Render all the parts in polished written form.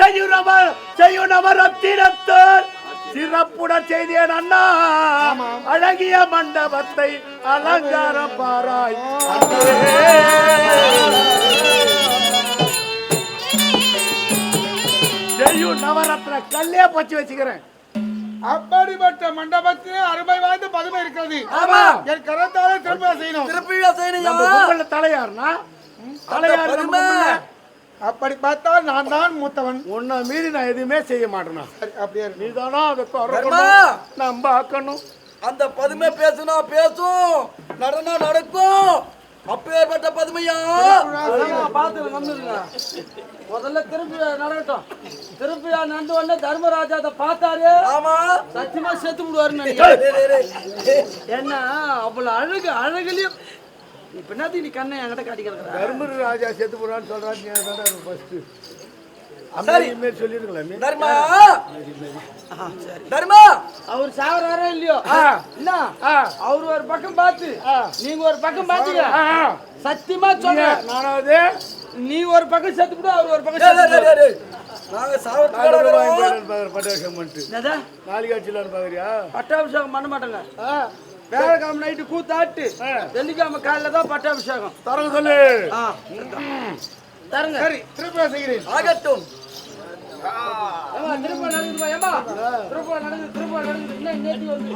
செய்யும் நவரத்தினத்தால் சிறப்புடன் செய்தேன் அண்ணா. அழகிய மண்டபத்தை அலங்காரம் பாராய். செய்யும் நவரத்ன கல்லே பச்சு வச்சுக்கிறேன். அப்படிப்பட்ட மண்டபத்திலே அருமை வாய்ந்த பதுமை இருக்கிறது. என் கரத்தாலே திரும்ப செய்யணும். தலையாருனா தலையாரு. அப்படி பார்த்தால் நான் தான் மூத்தவன். உன்னை மீறி நான் எதுவுமே செய்ய மாட்டேனா? அப்படியே நீதானா அதை நம்ம ஆக்கணும். அந்த பதுமை பேசுனா பேசும், நடனா நடக்கும். அப்பேற்பட்ட பதுமையா பாத்து வந்துருங்க. முதல்ல திருப்பி நடக்கட்டும். திருப்பியா நடந்து உடனே தர்மராஜா அதை பார்த்தாரு. ஆமா, சத்தியமா செத்து விடுவாருன்னு என்ன அவ்வளவு அழகு. அழகுலயும் இப்ப என்னத்துக்கு நீ கண்ணை என்கிட்ட காட்டிக்கிற? தர்மராஜா செத்து போறான்னு சொல்றாரு. அவர் சாவறாரோ இல்லையோ, என்ன அவர் ஒரு பக்கம் பார்த்து நீங்க ஒரு பக்கம் பாத்தீங்க. சத்தியமா சொல்ற, நானாவது நீ ஒரு பக்கம் செத்து விடு, அவர் ஒரு பக்கம் பட்டாபிஷேகம் பண்ண மாட்டாங்க. வேலைக்கிழமை நைட்டு கூத்தாட்டு, வெள்ளிக்கிழமை காலையில தான் பட்டாபிஷேகம். தரங்க சொல்லு. தரங்க. சரி, திருப்பி செய்கிறேன். ஆகட்டும். திரும்ப நடந்து ஏமா, திரும்ப நடந்து இன்னும் நேத்தி வந்து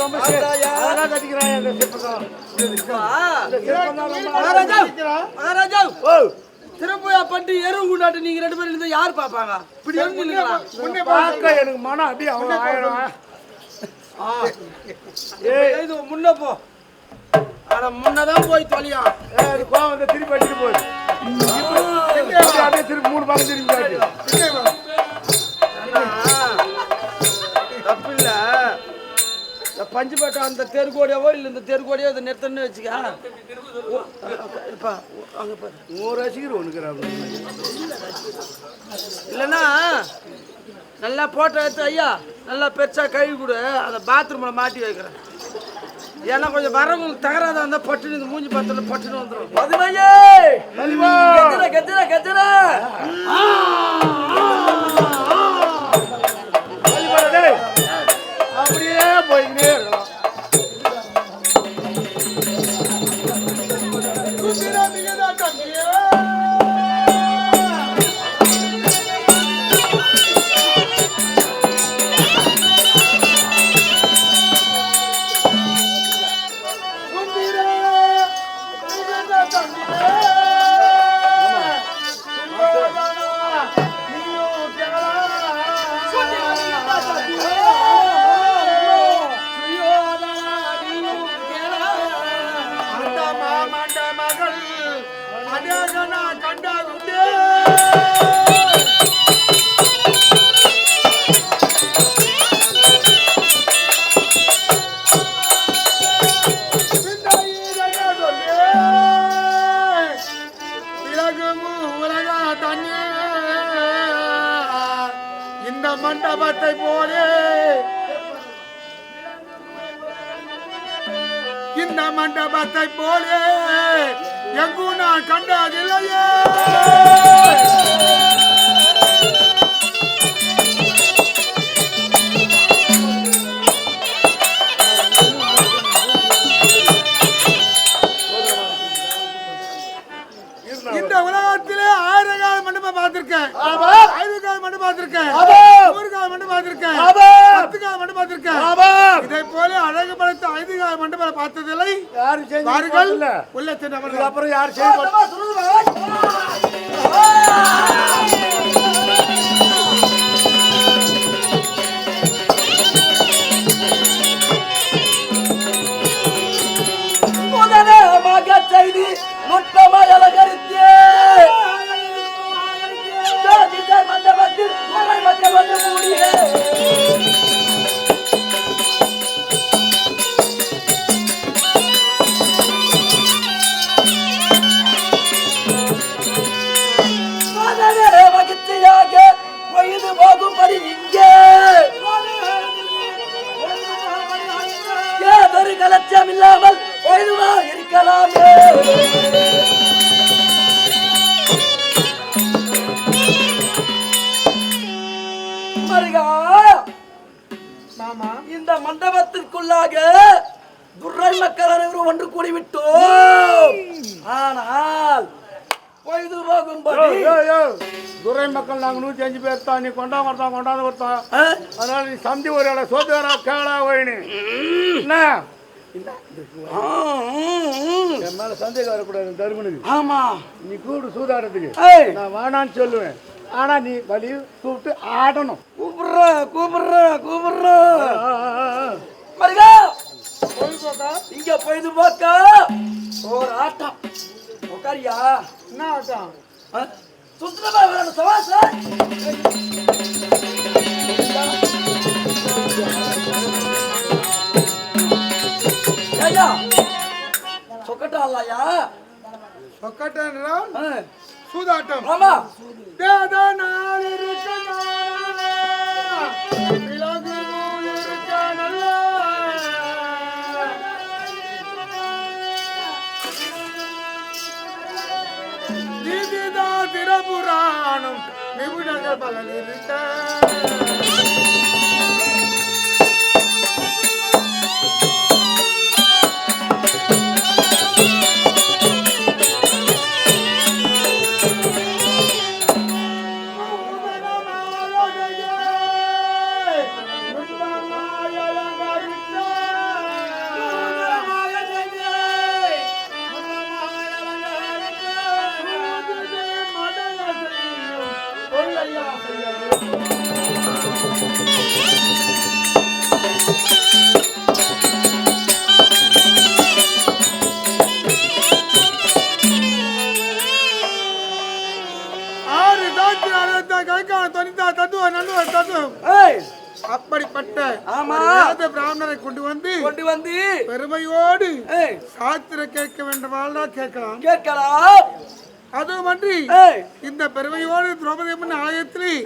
ரொம்ப மகாராஜா திருப்பயா பட்டு எருவு கூட்டாட்டு நீங்க ரெண்டு பேரும் இருந்தா யார் பாப்பாங்க? இப்படி எனக்கு மனம் அப்படியே அவ்வளவு ஆயிரம். இது முன்ன போ. ஆனா முன்னதான் போய் தொலையா கோவம் வந்து திருப்பி அடிச்சுட்டு போகுது. அப்படியே திருப்பி 3 பக்கம் திரும்பி தப்பு இல்ல. பஞ்சுப்பேட்டை அந்த தெருக்கோடியாவோ இல்ல இந்த தெருக்கோடியோ இதை நிறுத்தன்னு வச்சுக்க. அங்க பாரு, 100 ரசிகர் ஒண்ணுக்கிறாங்க. இல்லைன்னா நல்லா போட்டோ எடுத்து ஐயா நல்லா பெருசா கழுவி கொடு, அந்த பாத்ரூம்ல மாட்டி வைக்கிறேன். ஏன்னா கொஞ்சம் வரவங்களுக்கு தகராதா இருந்தா பட்டுன்னு இந்த மூஞ்சி பத்துல பட்டுன்னு வந்துடும். பதுமையே கெத்துற கெத்துற அப்படியே போய்கிட்டே இருக்கலாம். மண்டபத்தை போலே இந்த மண்டபத்தை போலே எங்கும் நான் கண்டதில்லையே. இந்த உலகத்திலே 1000 கால மண்டபம் பார்த்திருக்கேன், 5 கால மண்டபம் பார்த்திருக்கேன், 100 கால மண்டபம் பார்த்திருக்கேன், 10 கால மண்டபம் பார்த்திருக்கேன். இதை போல அழகு படைத்த 5 கால மண்டபம் பார்த்ததில்லை. யாரும் உள்ள சென்று அப்புறம் யார் செய்ய செய்தி நுட்பமாய் அலங்கரித்தே மண்டபத்தில் மக்கள் வந்து கூடிய மகிழ்ச்சியாக பொழுது போகும்படி இங்கே ஏதொரு கலத்தை அச்சமில்லாமல் பொழுதுவா இருக்கலாமே. மருகா, மாமா இந்த மண்டபத்திற்குள்ளாக துரை மக்கள் அனைவரும் ஒன்று கூடிவிட்டோம். ஆனால் பொழுது போகும்படி துரை மக்கள் நாங்க 105 பேர் தான். நீ கொண்டாந்து கொடுத்தான். அதனால நீ சந்தி ஒரு இடம் சோத்துறா கேளா போயினு என்ன என் மேல சந்தேகம் வரக்கூடாது தருமனுக்கு. ஆமா, நீ கூப்பிடு சூதாடுறதுக்கு நான் வேணான்னு சொல்லுவேன். ஆனா நீ வலி கூப்பிட்டு ஆடணும். கூப்பிடுற மருகா, இங்க பொழுது போக்கா ஒரு ஆட்டம். உட்காரியா? என்ன ஆட்டம்? சுத்தமா வரணும் சவாசா. ஐயா சொக்கட்டா இல்லையா? சொக்கட்டா சூதாட்டம். ஆமா, திரபுராணம் நிபுணர்கள் பலன் இருக்க அப்படிப்பட்ட பிராமணரை கொண்டு வந்து பெருமையோடு சாத்திர கேட்க வேண்டுமானா கேட்கலாம். அதுமன்றி இந்த பெருமையோடு திரௌபதி அம்மன் ஆலயத்தில்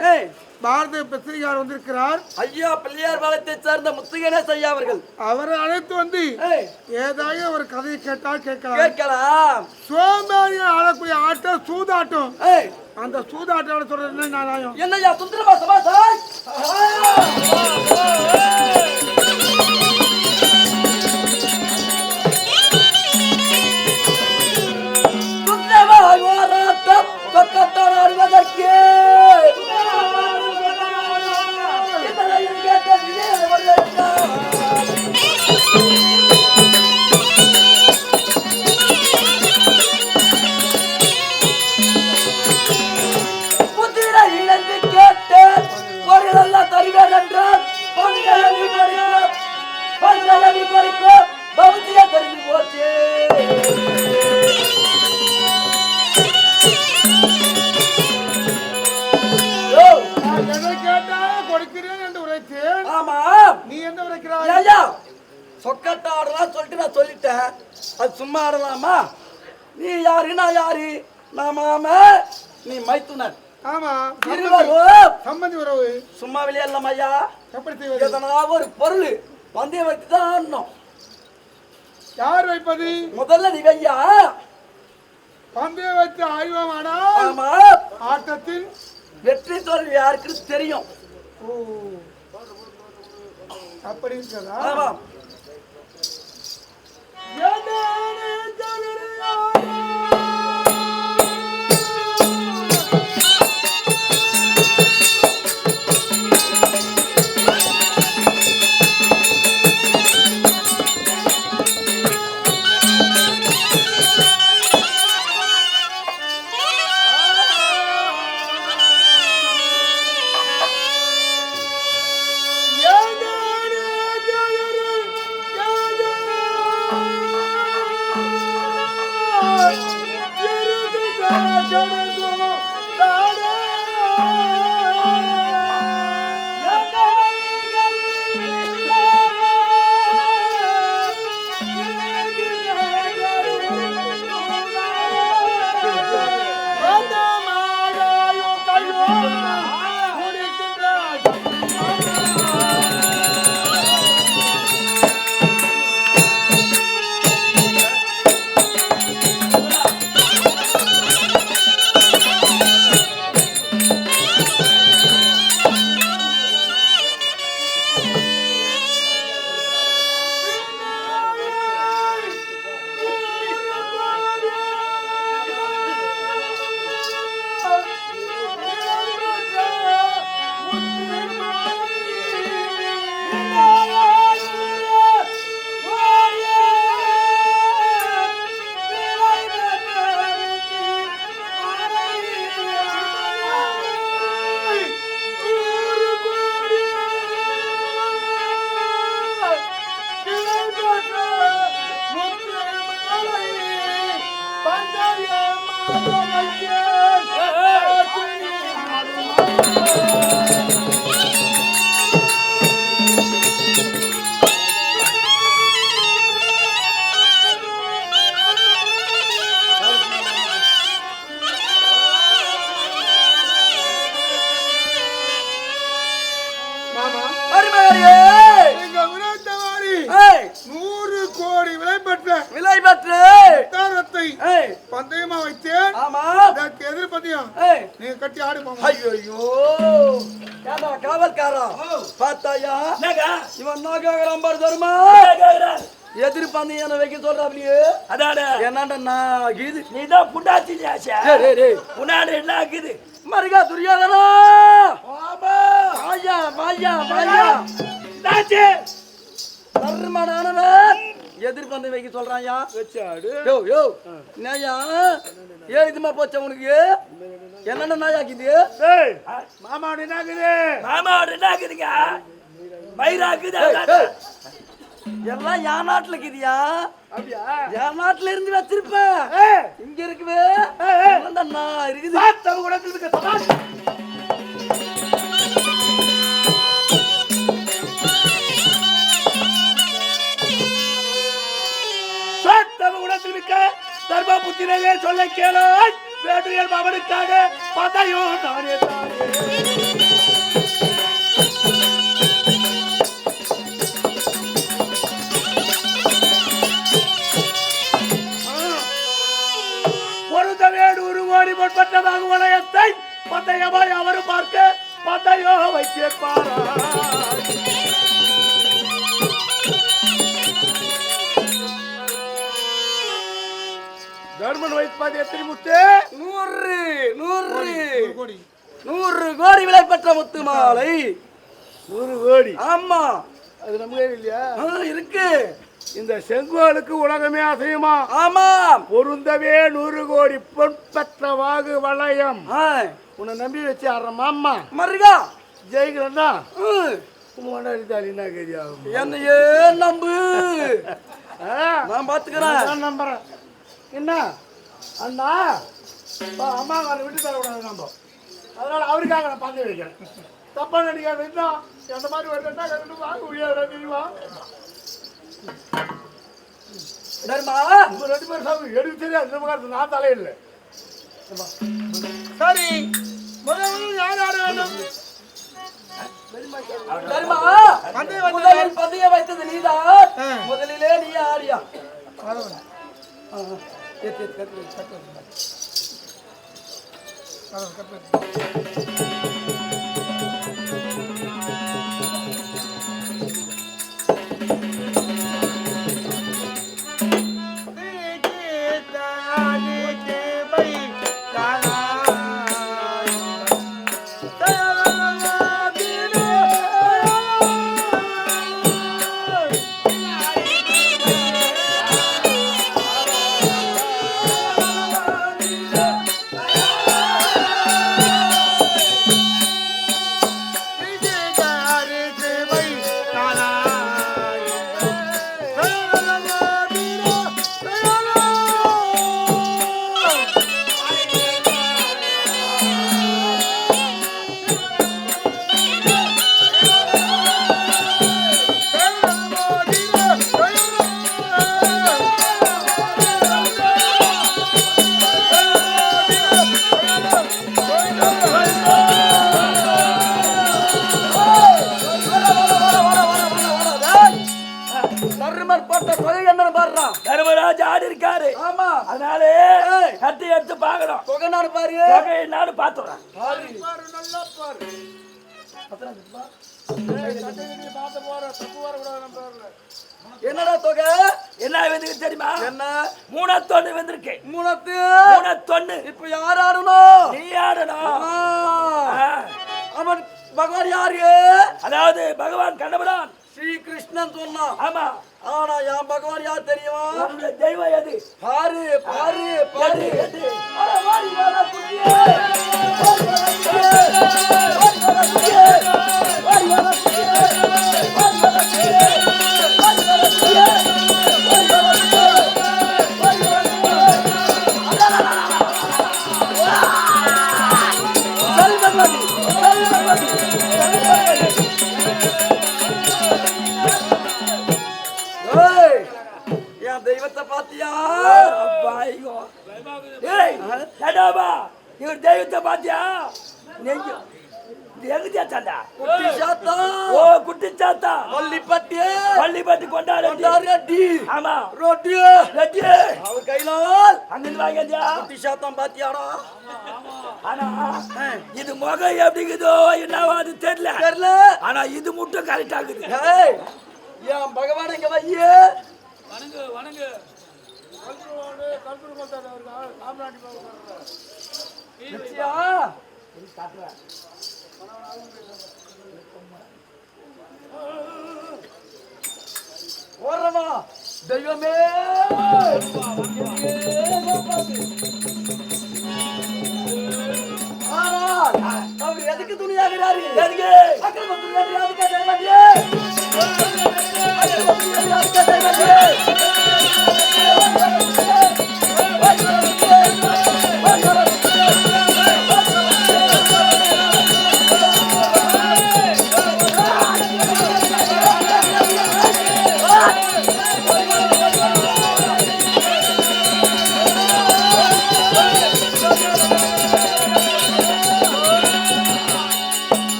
பாரத பத்திரிகார் வந்திருக்கிறார். ஐயா பிள்ளையார் பாளையத்தை சேர்ந்த முத்துகணேஷ் ஐயா அவர்கள். அவரை அழைத்து வந்து ஏதாவது ஒரு கதையை கேட்டால் கேட்கலாம். சோமாரியை ஆடக்கூடிய ஆட்டம் சூதாட்டம். அந்த சூதாட்டம் சொல்றது என்ன? என்னையா சுந்தரமா சபாசாய் சுந்தரமாய் வாராட்டம் பக்கத்தான் ஆடுவதற்கு தருவேன் என்றால் பௌத்தியா தெரிஞ்சு போச்சு. கொடுக்கிறேன் என்று உரைத்தேன். ஆமா, நீ என்ன உரைக்கிறாய்? ஐயா சொக்கட்ட ஆடலாம் சொல்லிட்டு நான் சொல்லிட்டேன். அது சும்மா ஆடலாமா? நீ யாரு நான் யாரு? நான் மாமா, நீ மைத்துனர். ஆமா, சம்பந்தி உறவு. சும்மா விளையாடலாம் ஐயா. எப்படி செய்வது? எதனா ஒரு பொருள் பந்தயம் வைத்து தான் ஆடணும். யார் வைப்பது? முதல்ல நீ வையா. பந்தயம் வைத்து ஆய்வமானா ஆட்டத்தில் வெற்றி தோல்வி யாருக்கு தெரியும். அப்படி இருக்கிறதா? ஆமா. சுத்தி ஆடி போவோம். ஐயோ ஏண்டா காவல்காரா பார்த்தாயா இவன் என்ன கேக்குறான் பாரு தருமா எதிர்பார்த்து என்ன வைக்க சொல்றாப்லையே அதானே என்னடா நான் இது நீதான் புண்டாச்சி புனாடு என்ன ஆகுது மருகா துரியோதனா வாயா வாயா வாயா தர்மனானவன் எதிர்பார்த்து வைக்க சொல்றான்யா வச்சாடு யோ யோ நாயா ஏறிதுமா போச்ச உனக்கு என்னென்ன நாயாக்குது ஏய் மாமா என்னாகுது மாமா என்ன ஆகுதுங்க மயிராக்குது எல்லாம் என் நாட்டுல இருக்குதியா அப்படியா என் நாட்டுல இருந்து வச்சிருப்ப இங்க இருக்குவே நான் இருக்குது தமிழ் குடத்தில் இருக்க சமாஜ் தமிழ் குடத்தில் இருக்க தர்ம புத்திரவே சொல்ல கேளு வேட்டையர் அவனுக்காக பதையோ நானே பொருந்தவேடு ஒரு கோடி முற்பட்டதாக வளையத்தை பந்தயமாய் அவர் பார்க்க பந்தயோ வைத்திருப்பாரா தர்மன் வைப்பது எத்தனை முத்து 100 கோடி 100 விலை பெற்ற முத்து மாலை 100 கோடி ஆமா அது நமக்கே இல்லையா இருக்கு இந்த செங்கோலுக்கு உலகமே அசையுமா ஆமா பொருந்தவே 100 கோடி பொன் பெற்ற வாகு வளையம் உன்னை நம்பி வச்சு ஆடுற மாமா மருகா ஜெயிக்கிறா என்ன கதியாகும் என்னையே நம்பு நான் பாத்துக்கிறேன் நான் நம்புறேன் என்ன அண்ணா அம்மா அவரை விட்டு தரக்கூடாது நம்ம அதனால அவருக்காக நான் பங்கு வைக்கிறேன் தப்பா நினைக்காது இன்னும் அந்த மாதிரி வருதுன்னா வாங்க முடியாது தெரியுமா தர்மா உங்க 2 பேரும் சாப்பிடு எடுத்து தெரியாது நம்ம நான் தலையில்லை சரி முதலில் யார் ஆட வேண்டும்? தர்மா பந்தயம் வைத்தது முதலில் பந்தயம் வைத்தது நீதான் முதலிலே நீ ஆடியா வரவன். ஏத்து கட்டு வரவன், கட்டு. தர்மராஜ் ஆடி இருக்காரு ஆமா அதனால கட்டி எடுத்து பாக்கணும் தொகை நாடு பாரு நானும் பாத்துறேன் நல்லா பாரு. என்னடா தொகை என்ன வெந்திருக்கு தெரியுமா என்ன 3 தொண்ணு வெந்திருக்கு மூணத்து 3 தொண்ணு இப்ப யார் ஆடணும் நீ ஆடணும் அவன் பகவான் யாரு அதாவது பகவான் கண்ணபுரான் ஸ்ரீ கிருஷ்ணன் சொன்னான் ஆமா ஆனா என் பகவான் யார் தெரியுமா உன்னுடைய தெய்வம் எது பாரு பாரு பாரு எது? அட வாடி வாடா குட்டியே. வாடி வாடா குட்டியே. வாடி வாடா குட்டியே. வாடி வாடா குட்டியே. வாடி வாடா குட்டியே. வாடி வாடா குட்டியே. வாடி வாடா குட்டியே. வாடி வாடா குட்டியே. சரி பகவான் சரி பகவான் சரி பகவான் என் தெய்வத்தை பாத்தியா ஐயோ ஏய் கடவா இவர் தெய்வத்தை பாத்தியா நெஞ்சு எங்க சாத்தாண்டா குட்டி சாத்தா ஓ குட்டி சாத்தா பள்ளிப்பட்டி பள்ளிப்பட்டி கொண்டாடி ரெட்டி ஆமா ரொட்டி ரெட்டி அவர் கையிலால் அங்கிருந்து வாங்கியா குட்டி சாத்தான் பாத்தியாடா ஆனா இது முகம் எப்படிங்குதோ என்னவோ அது தெரியல ஆனா இது மட்டும் கரெக்டா இருக்குது ஏய் ஏன் பகவான் இங்க வையே வணங்கு வணங்கு நிச்சயா ஓரமா தெய்வமே அவர் எதுக்கு துணியாகிறாரு எதுக்கு அக்கிரம துணியாகிறா அதுக்கு தெய்வமே அக்கிரம துணியாகிறா அதுக்கு தெய்வமே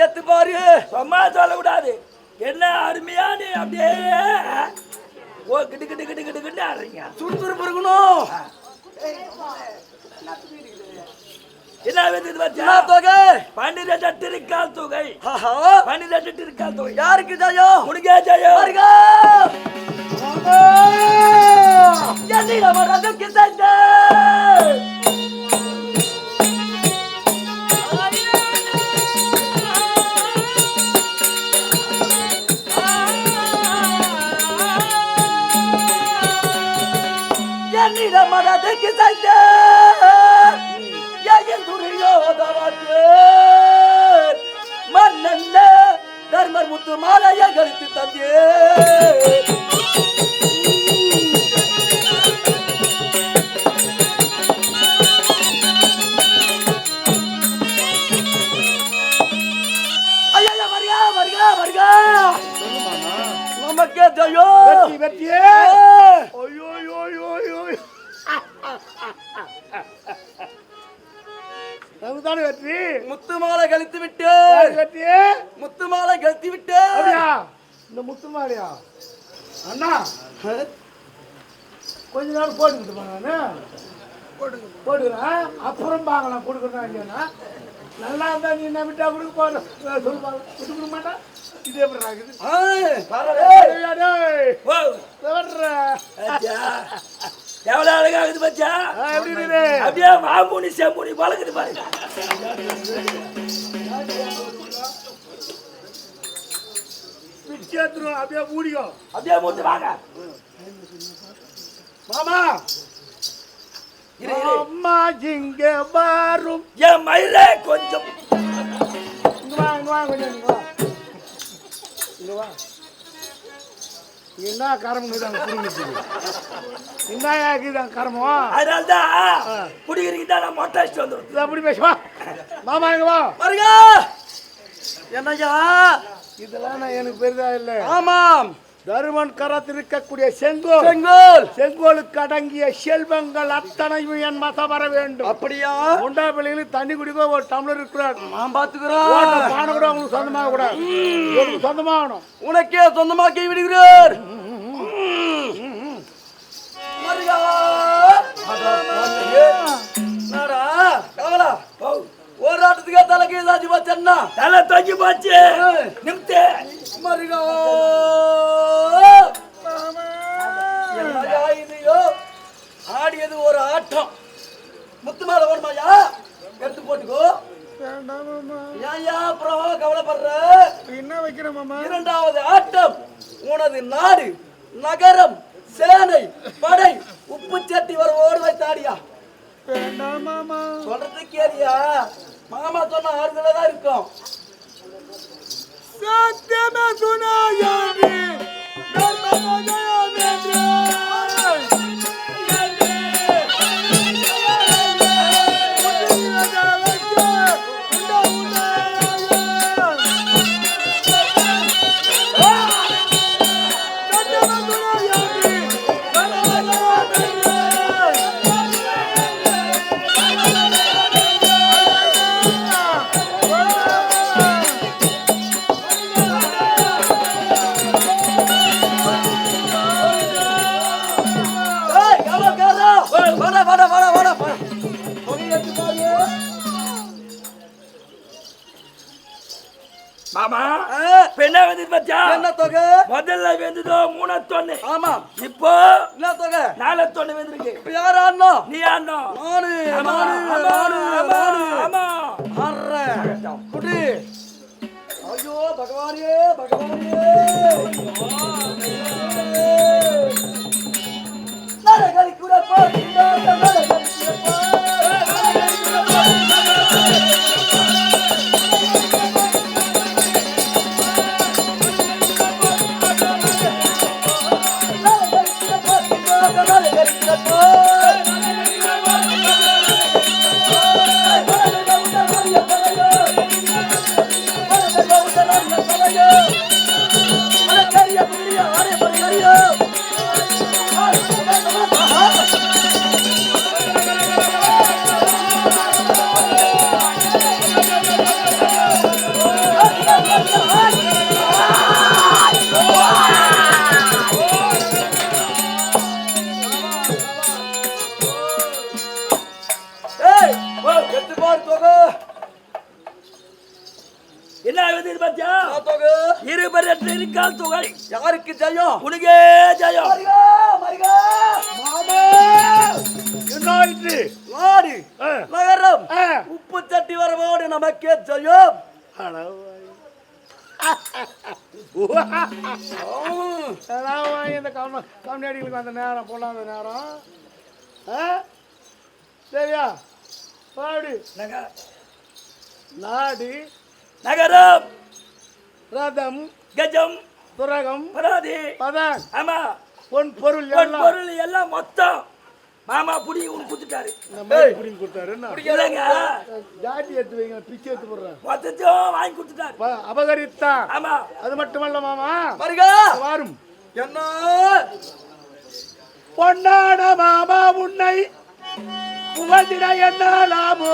எத்து பாரு சும்மா சொல்லக்கூடாது என்ன அருமையா நீ அப்படியே ஓ கிட்டு கிட்டு கிட்டு கிட்டு கிட்டு ஆடுறீங்க சுறுசுறுப்பு இருக்கணும் என்ன வேண்டியது பச்சா தொகை 12 திருக்கால் தொகை 12 திருக்கால் தொகை யாருக்கு ஜெயம் உனக்கே ஜெயம் வருக என்னிடம் ரதம் கிட்டே என்னிடம் ரதம் கிட்டே என் துரியோதவத்தே மன்னன்ன தர்மர் முத்து மாலையை கழித்து தந்தே ஐயா வருகா வருகா வருகா நமக்கே ஜெயோ வெற்றியே ஐயோ ஐயோ ஐயோ ஐயோ நமக்குதானே வெற்றி முத்து மாலை கழித்து விட்டு வெற்றியே முத்து மாலை கழித்து விட்டு அப்படியா இந்த முத்துமாரியா அண்ணா கொஞ்ச நாள் போட்டுக்கிட்டு நானு போட்டுக்கிறேன் அப்புறம் பார்க்கலாம் கொடுக்குறேன் இல்லையா நல்லா இருந்தா நீ என்ன விட்டா கொடுக்க போறேன் சொல்லுவாங்க விட்டு கொடுக்க மாட்டேன் இதே எப்படி ஆகுது ஓ அச்சா எவ்வளவு அழகாகுது பச்சா எப்படி இருக்குது அப்படியே மாமூனி செம்மூனி வளர்க்குது பாருங்க பிச்சேத்துரும் அப்படியே மூடிக்கும் அப்படியே மூட்டு வாங்க மாமா அம்மா இங்க வரும் என் மயிலே கொஞ்சம் இங்க வா இங்க வா கொஞ்சம் இங்க வா இங்க வா என்ன கரம்பு புரிஞ்சுது என்ன ஆகுதான் கரமம் அதனால்தான் குடிக்கிறீங்க தான் நான் மொட்டை அடிச்சு வந்துடும் அப்படி பேசுவா மாமா இங்க வா வருக என்னய்யா இதெல்லாம் நான் எனக்கு பெரிதா இல்லை ஆமாம் தருமன் கரத்தில் இருக்கக்கூடிய செங்கோல் செங்கோல் செங்கோலுக்கு அடங்கிய செல்வங்கள் அத்தனையும் என் மத வர வேண்டும் அப்படியா முண்டா பிள்ளைகளுக்கு தண்ணி குடிக்க ஒரு டம்ளர் இருக்கிறார் நான் பாத்துக்கிறேன் பானை கூட உங்களுக்கு சொந்தமாக கூட உங்களுக்கு சொந்தமாகணும் உனக்கே சொந்தமாக்கி விடுகிறார் வருக என்னடா கவலா ஒரு ஆட்டத்துக்கே தலைக்கு ஏதாச்சும் வச்சேன்னா தலை தொங்கி போச்சு நிமித்தே மருகா என்னையா இதையோ ஆடியது ஒரு ஆட்டம் முத்து மேல வருமாயா எடுத்து போட்டுக்கோ ஏன்யா அப்புறம் கவலைப்படுற என்ன வைக்கிறேன் மாமா இரண்டாவது ஆட்டம் உனது நாடு நகரம் சேனை படை உப்பு சட்டி வர ஓடு வைத்தாடியா வேண்டாம் மாமா சொல்றது கேரியா மாமா சொன்ன ஆறுதல தான் இருக்கும் சத்தியமே துணையாடி இப்ப என்ன வந்தது பாத்தியா? என்ன தொகை? முதல்ல வெந்ததோ 3 தொன்னு. ஆமா. இப்போ என்ன தொகை? 4 தொன்னு வெந்திருக்கு. இப்ப யார் ஆடணும்? நீ ஆடணும். நானு ஆமா, நானு ஆமா, நானு ஆமா. ஆடுறேன். குடி. ஐயோ பகவானே பகவானே. நரகரி குரப்பா நரகரி குரப்பா. என்ன வந்தது பாத்தியா? தொகை இருபரட்டிற்கால் தொகை. யாருக்கு ஜெயம்? உனக்கே ஜெயம். மரிகா மரிகா மாமா என்னாயிற்று? வாடி நகரம் உப்பு தட்டி வரவோடு நமக்கே ஜெயம். இந்த கம்யூனிட்டிகளுக்கு அந்த நேரம் பொல்லாத நேரம். சரியா பாடி நாடி நகரம் ரதம் கஜம் துரகம் பராதி பதம் ஆமா பொன் பொருள் பொன் எல்லாம் பொருள் எல்லாம் மொத்தம் மாமா புடி உன் குத்துட்டாரு. இந்த மாதிரி புடிங்கி கொடுத்தாரு. இல்லைங்க ஜாட்டி எடுத்து வைங்க, பிச்சை எடுத்து போடுறேன். மொத்தத்தையும் வாங்கி கொடுத்துட்டாரு. அபகரித்தான். ஆமா அது மட்டுமல்ல மாமா மரிகா வாரும் என்ன பொன்னான மாமா உன்னை புகழ்ந்திட என்ன லாபோ?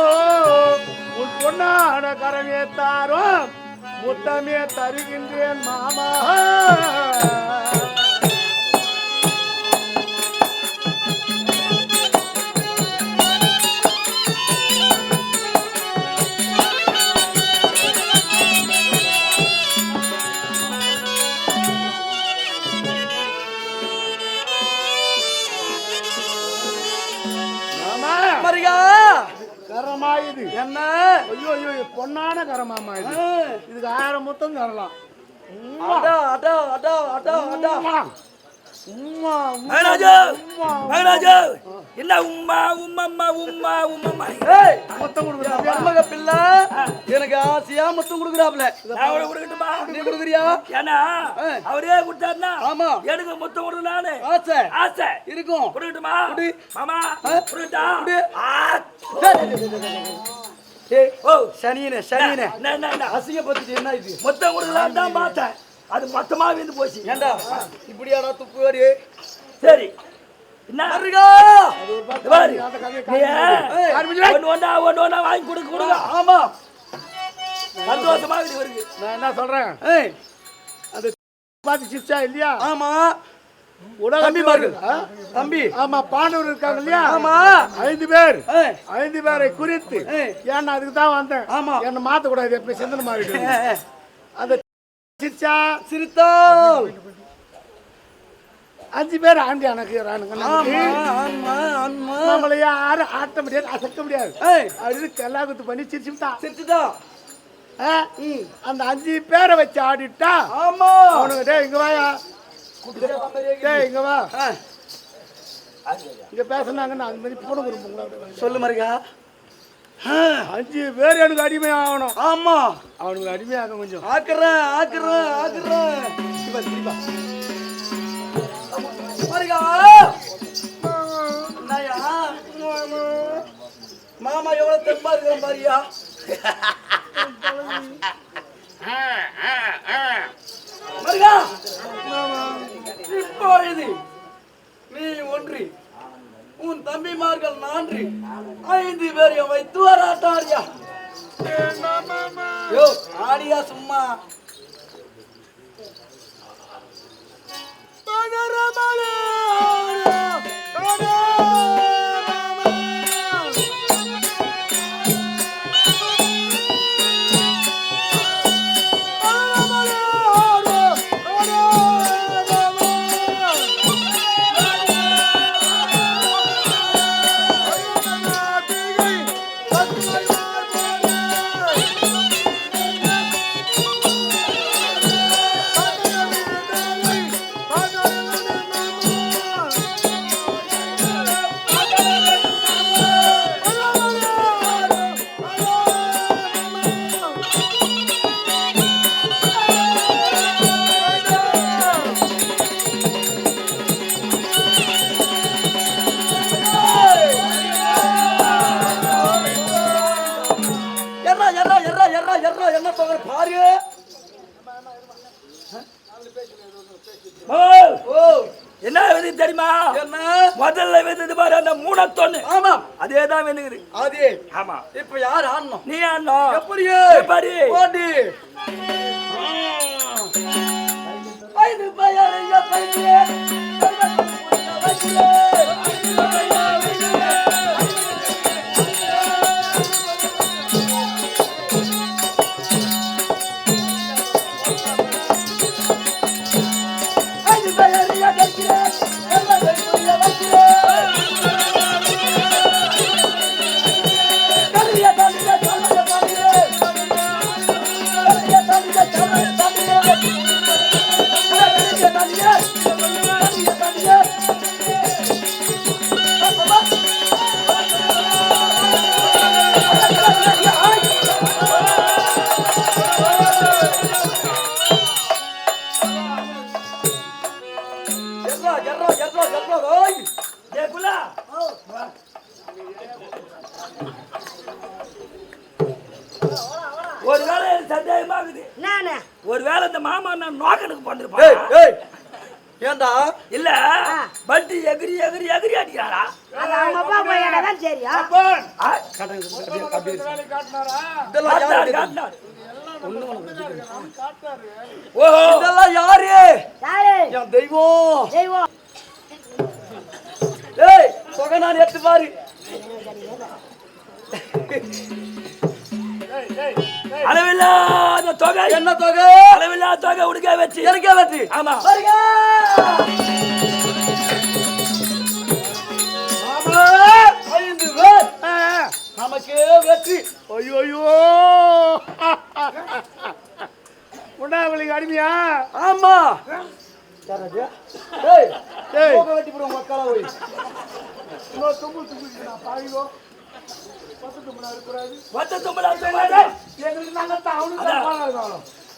உன் பொன்னான கரமே தாரும் முத்தமே தருகின்றேன் மாமா. மரிகா கரமா இது என்ன? ஐயோ ஐயோ பொன்னான கரமாமா இது. இதுக்கு 1000 முத்தம் தரலாம். அடா அடா அடா அடா அடா உம்மா மகராஜா மகராஜா என்ன உம்மா உம்மம்மா உம்மா உம்மம்மா. ஏய் முத்தம் கொடுக்குறா. மருமக பிள்ளை எனக்கு ஆசையா முத்தம் கொடுக்குறாப்ல. நான் உனக்கு கொடுக்கட்டுமா? நீ கொடுக்குறியா? ஏன்னா அவரே கொடுத்தாருன்னா ஆமா எனக்கு மொத்தம் கொடுக்க நானு ஆசை ஆசை இருக்கும். கொடுக்கட்டுமா? குடு. மாமா கொடுக்கட்டா? குடு. ஏய் ஓ சனியனே சனியனே என்ன என்ன என்ன அசிங்கப்பட்டுட்டு என்ன இது? மொத்தம் கொடுக்கலாம் தான் பார்த்தேன். அது மொத்தமா வந்து போச்சு. ஏண்டா இப்படியாடா துப்புவாடி? சரி என்ன மரிகா பாரு அந்த கதையை நீ ஒன்று ஒன்றா வாங்கி கொடுங்க ஆமா சந்தோஷமா இது வருது. நான் என்ன சொல்றேன்? ஏய் அந்த பாத்து சிப்ஸா இல்லையா? ஆமா உலக தம்பி பாரு. தம்பி ஆமா பாண்டவர் இருக்காங்க இல்லையா? ஆமா 5 பேர். ஏய் 5 பேரை குறித்து ஏன்னா அதுக்கு தான் வந்தேன். ஆமா. என்ன மாத்த கூடாது, எப்படி சிந்தனை மாறிடு. அந்த சிச்சா சிரித்தால் 5 பேர் ஆண்டி எனக்கு ஆமா ஆமா ஆமா நம்மள யாரும் ஆட்ட முடியாது, அசைக்க முடியாது. ஏய் அப்படி கல்லாகுத்து பண்ணி சிரிச்சுட்டான். சிரிச்சுதா? அந்த 5 பேரை வச்சு ஆடிட்டா ஆமா அவனுக்கு டேய் இங்க வாயா, டேய் இங்க வா, இங்க பேசினாங்கன்னா அந்த மாதிரி போன கொடுப்போங்களா? சொல்லு மரிகா. 5 பேர் எனக்கு அடிமை ஆகணும். ஆமா அவனுக்கு அடிமையாக கொஞ்சம் ஆக்குறேன் ஆக்குறேன் ஆக்குறேன். மரிகா என்னய்யா? மாமா எவ்வளவு தெம்பா இருக்கிற பாரியா? மரிகா இப்பொழுது நீ ஒன்றி உன் தம்பிமார்கள் 4 5 பேரையும் வைத்து வராட்டாரியா? யோ ஆடியா சும்மா ஓ என்ன விதி தெரியுமா? என்ன முதல்ல விதி பாரு அந்த மூணத்தொன்னு. ஆமா அதேதான் வெந்துக்குது. அதே ஆமா. இப்ப யார் ஆடணும்? நீ ஆடணும். எப்படியே பாரு. ஓடி ஐந்து பையனைய பையே ஒருவேளை சந்தேகமாகுது. ஒருவேளை இந்த மாமா நான் நோக்கனுக்கு பண்ணிருப்பேன். ஏண்டா இல்ல பல்டி எகிரி எகிரி எகிரி அடிக்கிறாரா? இதெல்லாம் யாரு? என் தெய்வம். ஏய் தொகை நான் எடுத்து பாரு. அளவில்லாத தொகை. என்ன தொகை? அளவில்லாத தொகை உடுக்க வச்சு எனக்கே வெற்றி. ஆமா. நமக்கு வெற்றி. ஐயோ உண்டாவளிக்கு அடிமையா? ஆமா. வெட்டி போடுவோம் மக்களா போய்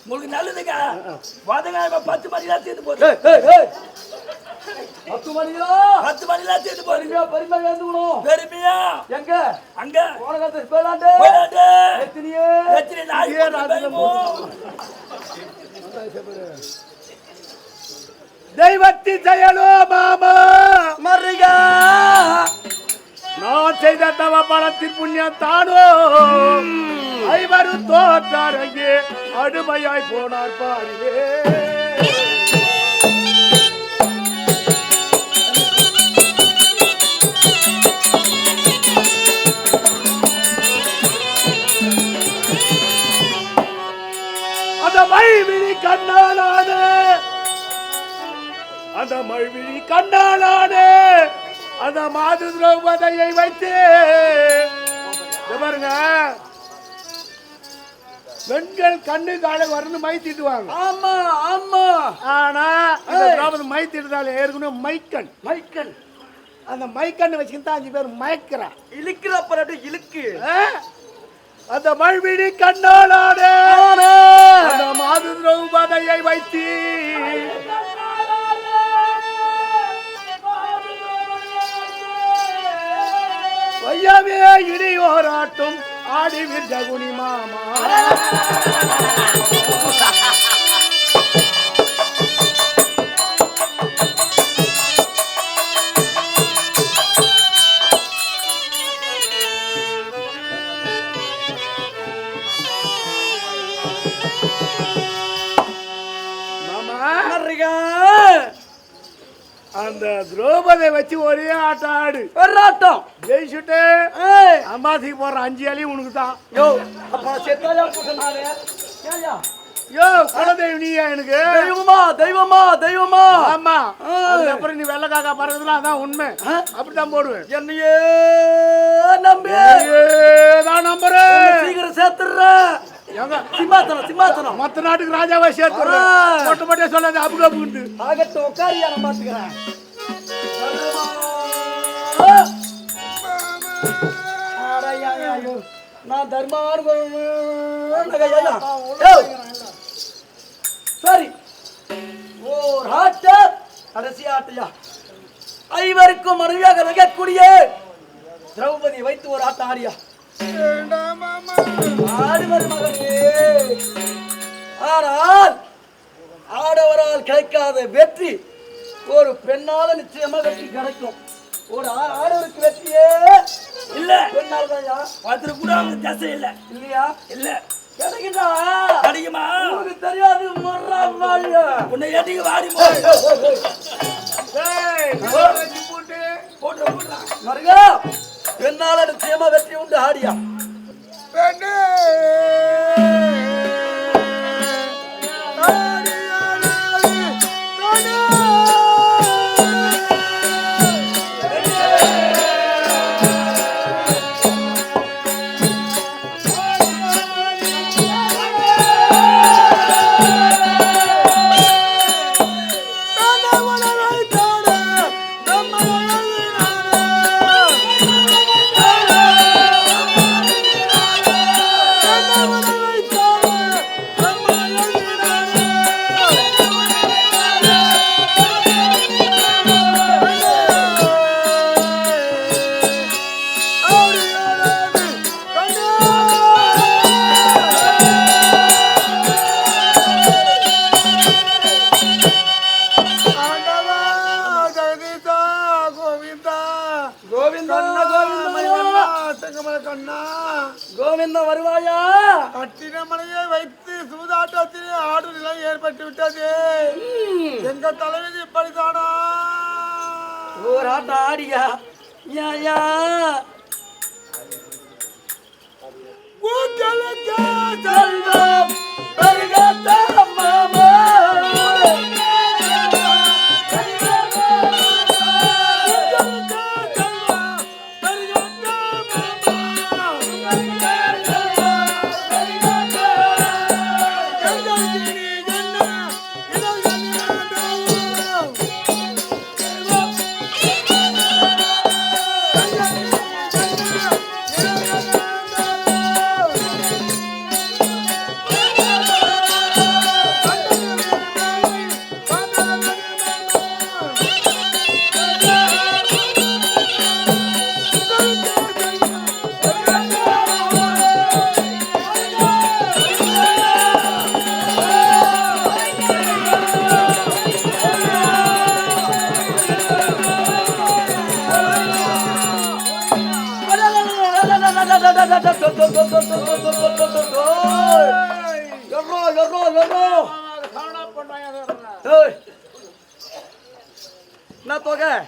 உங்களுக்கு நல்லதுங்க. 10 மணிலாம் தீர்ந்து போகுது. 10 மணியா? 10 மணிலாம் தீர்ந்து போகுது. பெருமையா இருந்துக்கணும். பெருமையா எங்க அங்க உனக்கு போயிடாண்டே. எத்தனையே எத்தனை நாய் தெய்வத்தின் செயலோ மாமா மறியா நான் செய்த தவ பணத்தின் புண்ணியம் தானோ ஐவரும் தோற்றாரங்கே அடிமையாய் போனார் பாருவே. அந்த மைவிழி கண்ணாலானே அந்த மழ்விழி கண்ணாலானே அந்த மாது திரௌபதியை வைத்து பாருங்க பெண்கள் கண்ணு காலை வரணும் மை தீட்டுவாங்க. ஆமா ஆமா. ஆனா இந்த திரௌபதி மை தீட்டுதால ஏற்கனவே மைக்கண் மைக்கன் அந்த மைக்கண்ணு வச்சுக்கிட்டு 5 பேர் மயக்கிறா இழுக்கிறப்ப அப்படியே இழுக்கு. அந்த மழ்விழி கண்ணாலானே அந்த மாது திரௌபதியை வைத்து வையவே இடியோராட்டும் ஆடி விர்ஜகுனி மாமா. அந்த திரௌபதியை வச்சு ஒரே ஆட்டம் ஆடு. ஆட்டம் ஜெயிச்சுட்டு அம்மாசிக்கு போற 5 அலியும் உனக்கு தான். யோ அப்ப செத்தாயா போட்டனாலே ஏயா யோ குலதெய்வம் நீயா எனக்கு? தெய்வமா தெய்வமா தெய்வமா. ஆமா. அதுக்கப்புறம் நீ வெள்ளை காக்கா பறக்குதுல அதான் உண்மை. அப்படித்தான் போடுவேன். என்னையே நம்பி தான் நம்புறேன். சீக்கிரம் சேர்த்துற. சிம்மாசனம் சிம்மாசனம் மத்த நாட்டுக்கு ராஜாவா சேர்த்துறேன். மொட்டை மொட்டையா சொல்லாது அபுகு அபுகுண்டு. ஆகட்டும் உட்காரியா நான் பாத்துக்கிறேன். நான் தர்மார் சரி ஓர் ஆட்ட கடைசி ஆட்டையா ஐவருக்கும் மனைவியாக நகக்கூடிய திரௌபதி வைத்து ஒரு ஆட்டம் ஆடியா ஆடுவர் மகனே. ஆனால் கிடைக்காத வெற்றி ஒரு பெண்ணால நிச்சயமா வெற்றி கிடைக்கும். ஒரு ஆடவருக்கு வெற்றியே இல்ல பெண்ணால் தான்யா. ஒருத்தர் கூட அவங்க தசை இல்ல இல்லையா? இல்ல கிடைக்குதா? கிடைக்குமா? உனக்கு தெரியாது மர்றா வாழிய. உன்னை ஏட்டிக்கு வாடி போய் போட்டு போட்டு மருகா பெண்ணால நிச்சயமா வெற்றி உண்டு ஆடியா. பெண்ணே கோவிந்தா வருவாயா? கட்டின மலையை வைத்து சூதாட்டத்திலே ஆடு நிலை ஏற்பட்டு விட்டது. எங்க தலைவிதி இப்படித்தானா? ஒரு ஆட்டம் ஆடியா. யா உங்களுக்கு செல்வம் பெருகட்ட மாமா.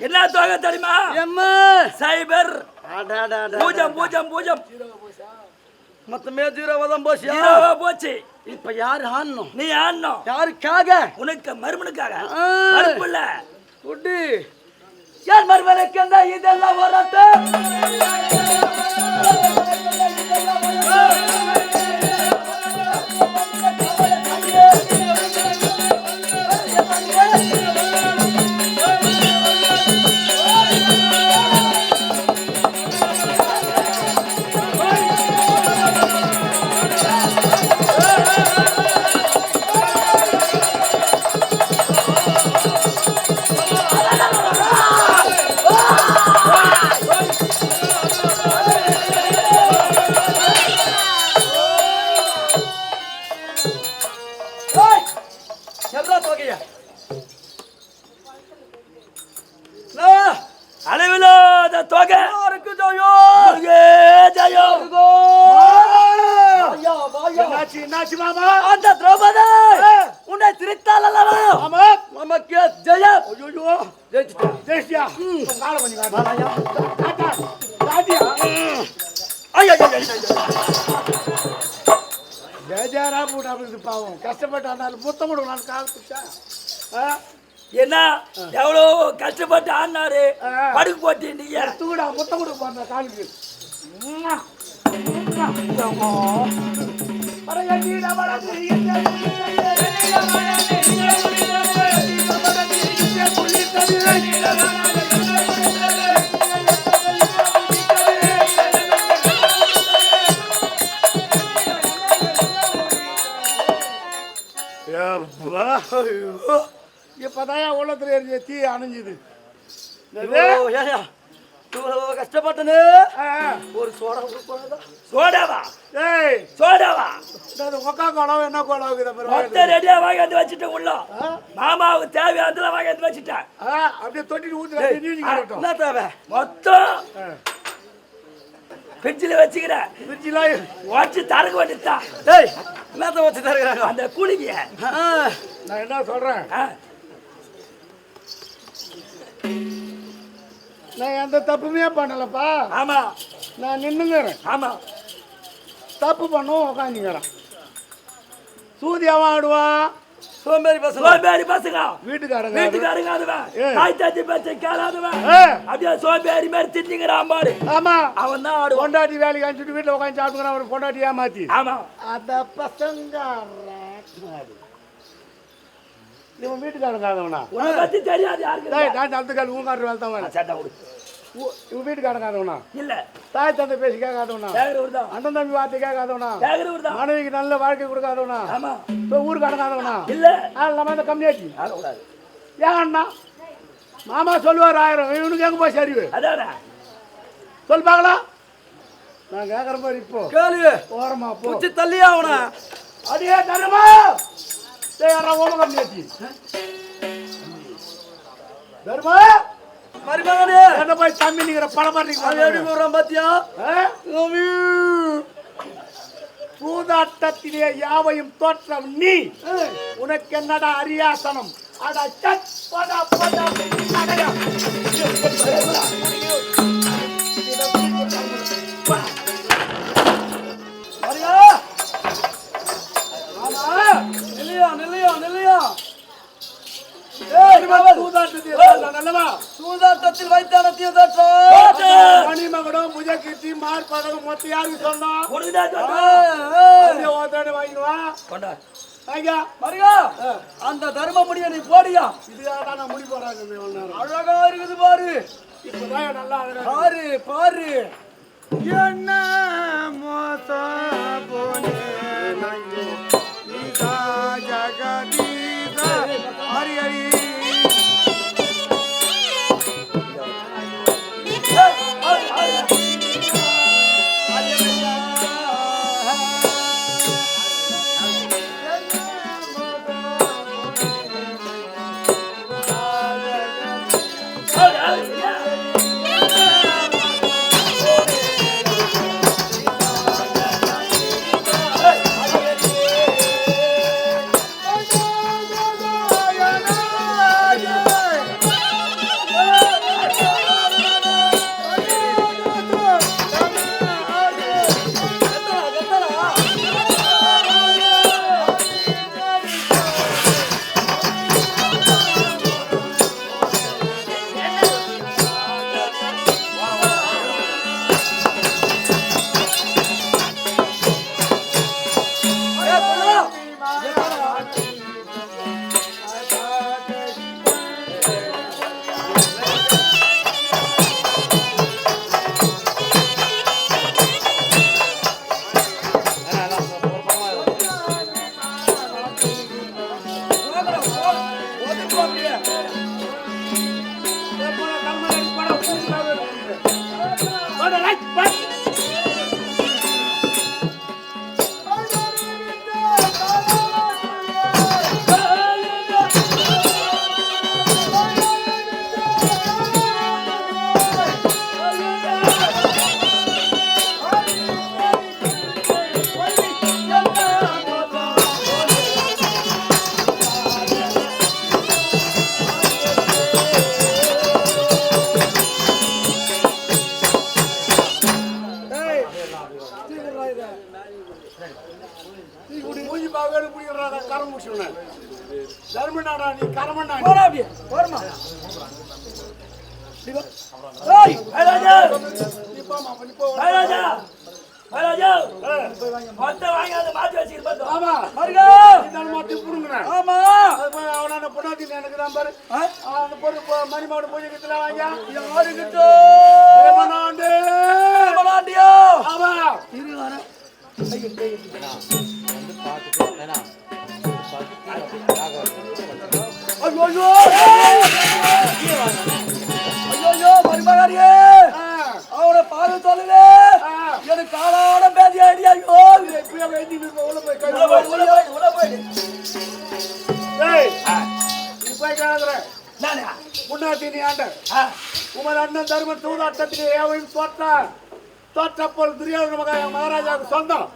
என்ன தொகை தெரியுமா? சைபர் பூஜ்ஜியம் பூஜ்ஜியம் பூஜ்ஜியம் மொத்தமே 0 போச்சு. ஜீரோவா போச்சு. இப்ப யாரு ஆடணும்? நீ ஆடணும். யாருக்காக? உனக்கு மருமனுக்காக. ஆ. மறுப்பு இல்ல. குட்டி யார் மருமனுக்கு அந்த இதெல்லாம் வரட்டு. அளவில்லாத தொகை. ஜெயம். என்னாச்சு மாமா? அந்த திரௌபதி உன்னை திரித்தால் அல்லவா? ஆமா. நமக்கு ஜெயம். ஐயோ ஜெயிச்சிட்டோம். ஜெயிச்சியா? காலை கொஞ்சம் காட்டு. காட்டா. காட்டியா? ஐயோ பேஜாரா போட்டா அப்படி பாவம் கஷ்டப்பட்டாரு முத்தம் கொடுக்கணும் கால் பிடிச்சா. என்ன எவ்வளோ கஷ்டப்பட்டு ஆடினாரு. படுக்கு போட்டி நீங்க. தூடா முத்தம் கொடுக்க போற காலுக்கு. இப்பதான் உள்ளத்துல எரிஞ்ச தீ அணைஞ்சுது. இவ்வளவு கஷ்டப்பட்டனு ஒரு சோடா கொடுப்பாங்க. சோடாவா? ஏய் சோடாவா? இது ஒக்கா கோலம் என்ன கோலம் இருக்குது பாரு. மொத்த ரெடியா வாங்கி வந்து வச்சுட்டேன் உள்ள. மாமாவுக்கு தேவையானதுல வாங்கி வந்து வச்சுட்டேன். அப்படியே தொட்டிட்டு ஊத்து நீ காட்டட்டும். என்ன தேவை? மொத்தம் ஃப்ரிட்ஜில் வச்சுக்கிறேன். ஃப்ரிட்ஜில வச்சு தரக்க வேண்டியதுதான். டேய் என்னத்த வச்சு தரக்குறாங்க? அந்த குளிக்க. நான் என்ன சொல்றேன், நான் எந்த தப்புமே பண்ணலப்பா. ஆமா நான் நின்னுங்கிறேன். ஆமா தப்பு பண்ணுவோம் உட்காந்துங்கிறேன். சூதியாவும் ஆடுவான். சோம்பேறி பசங்க வீட்டுக்காரங்க வீட்டுக்காரங்க அதுவன் தாய் தாத்தி பேச்ச கேளாதவன் அப்படியே சோம்பேறி மாதிரி திட்டிங்கிறான் பாரு. ஆமா அவன் தான் ஆடுவான். பொண்டாட்டி வேலைக்கு அனுப்பிச்சுட்டு வீட்டுல உட்காந்து சாப்பிட்டுக்கிறான். அவன் பொண்டாட்டி ஏமாத்தி. ஆமா அந்த பசங்க இவன் வீட்டுக்காரங்க ஆதவனா உன்னை பத்தி தெரியாது யாருக்கு. நான் அந்த கால் ஊங்காட்டு வேலை தான் சட்டை கொடு. இவன் வீட்டுக்காரங்க ஆதவனா இல்ல தாய் தந்தை பேசி கேட்காதவனா கேக்குறவர் தான் அண்ணன் தம்பி வார்த்தை கேட்காதவனா கேக்குறவர் தான். மனைவிக்கு நல்ல வாழ்க்கை கொடுக்காதவனா ஆமா ஊருக்கு ஆதவனா இல்ல நம்ம இந்த கம்மியாச்சு ஆகக்கூடாது. ஏன் அண்ணா மாமா சொல்லுவார் 1000 இவனுக்கு எங்க போய் சரிவு அதானே சொல் பார்க்கலாம். நான் கேட்கற மாதிரி இப்போ கேளு ஓரமா போ. குச்சி தள்ளியா அவனா அடியே தரமா யாரா ஓம கம்மியாச்சு தர்மா மருமகனே என்ன போய் தம்பி நீங்கிற படமாட்டிக்கு எடுக்கிறோம் பாத்தியா? சூதாட்டத்திலே யாவையும் தோற்றம் நீ. உனக்கு என்னடா அரியாசனம்? அட சட் போடா போடா அடடா. மரியா ஆமா நில்லையா நில்லையா நில்லையா. சூதாட்டத்தில் வைத்தானத்திய மணிமகனும் முஜகீர்த்தி மார்பகம் மொத்த யாருக்கு சொன்னா மரியா அந்த தர்ம முடிய நீ போடியா. இதுக்காக நான் முடி போறாங்க. அழகா இருக்குது பாரு. இப்பதான் நல்லா பாரு பாரு என்ன மோசம் போனே ஜகதீசா ஹரி ஹரி. தர்மநாடா நீ கரமண்ணா போடா அப்படியே போறமா. ஏய் ராஜா நீ போமா நீ போ. ராஜா ராஜா மொத்த வாங்கி அதை மாத்தி வச்சிரு பாத்து. ஆமா மருகா இதான் மாத்தி புடுங்கறேன். ஆமா அது போய் அவனான பொண்டாட்டி எனக்கு தான் பாரு. அந்த பொண்ணு மணிமாடு பூஜைக்குல வாங்க. யாரு கிட்ட தேவனாண்டே மலாண்டியோ. ஆமா இரு வர ஐயோ ஐயோ ஐயோ மருமகாரியே பேசிட்டு இருக்க உள்ள போய் கை உள்ள போயிடு உள்ள போயிடு டேய் நீ போய் கேக்குற நானே முன்னாடி நீ ஆண்ட உமர் அண்ணன் தர்மன் சூதாட்டத்துக்கு ஏவையும் தோற்றப்போல் துரியோதன மகாராஜாவுக்கு சொந்தம்